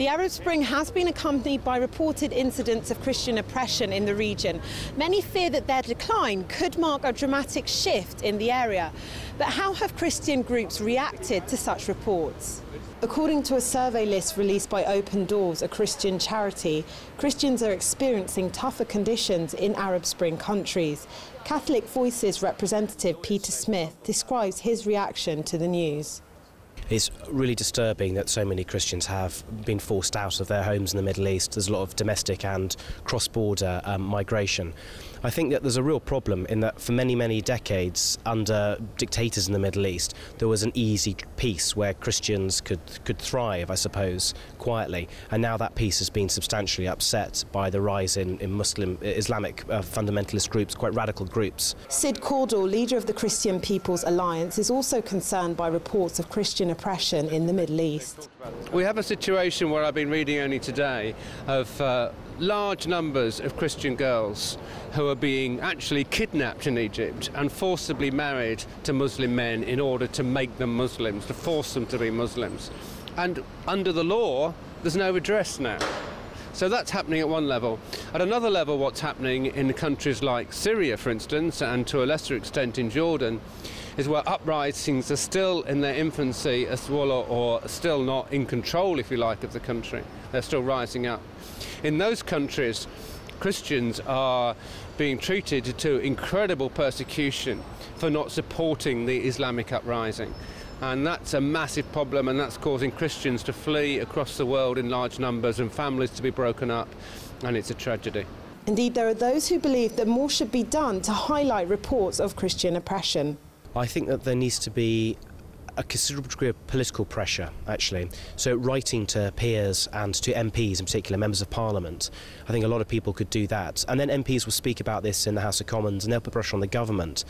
The Arab Spring has been accompanied by reported incidents of Christian oppression in the region. Many fear that their decline could mark a dramatic shift in the area. But how have Christian groups reacted to such reports? According to a survey list released by Open Doors, a Christian charity, Christians are experiencing tougher conditions in Arab Spring countries. Catholic Voices representative Peter Smith describes his reaction to the news. It's really disturbing that so many Christians have been forced out of their homes in the Middle East. There's a lot of domestic and cross-border migration. I think that there's a real problem in that for many, many decades under dictators in the Middle East, there was an easy peace where Christians could thrive, I suppose, quietly. And now that peace has been substantially upset by the rise in Muslim Islamic fundamentalist groups, quite radical groups. Sid Cordell, leader of the Christian People's Alliance, is also concerned by reports of Christian oppression in the Middle East. We have a situation where I've been reading only today of large numbers of Christian girls who are being actually kidnapped in Egypt and forcibly married to Muslim men in order to make them Muslims, to force them to be Muslims. And under the law, there's no redress now. So that's happening at one level. At another level, what's happening in countries like Syria, for instance, and to a lesser extent in Jordan, is where uprisings are still in their infancy as well, or still not in control, if you like, of the country. They're still rising up. In those countries, Christians are being treated to incredible persecution for not supporting the Islamic uprising. And that's a massive problem, and that's causing Christians to flee across the world in large numbers and families to be broken up, and it's a tragedy. Indeed, there are those who believe that more should be done to highlight reports of Christian oppression. I think that there needs to be a considerable degree of political pressure, actually. So writing to peers and to MPs, in particular members of Parliament, I think a lot of people could do that. And then MPs will speak about this in the House of Commons, and they'll put pressure on the government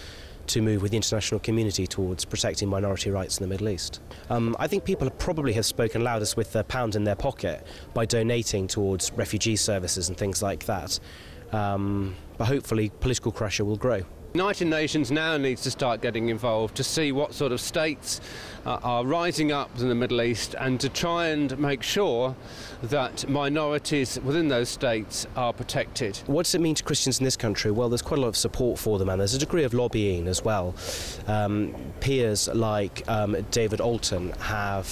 to move with the international community towards protecting minority rights in the Middle East. I think people probably have spoken loudest with their pound in their pocket by donating towards refugee services and things like that. But hopefully political pressure will grow. United Nations now needs to start getting involved to see what sort of states are rising up in the Middle East, and to try and make sure that minorities within those states are protected. What does it mean to Christians in this country? Well, there's quite a lot of support for them, and there's a degree of lobbying as well. Peers like David Alton have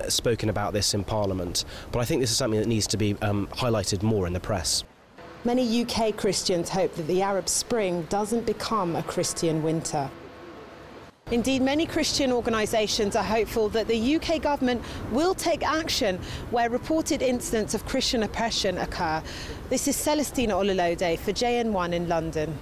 spoken about this in Parliament, but I think this is something that needs to be highlighted more in the press. Many UK Christians hope that the Arab Spring doesn't become a Christian winter. Indeed, many Christian organisations are hopeful that the UK government will take action where reported incidents of Christian oppression occur. This is Celestina Olulode for JN1 in London.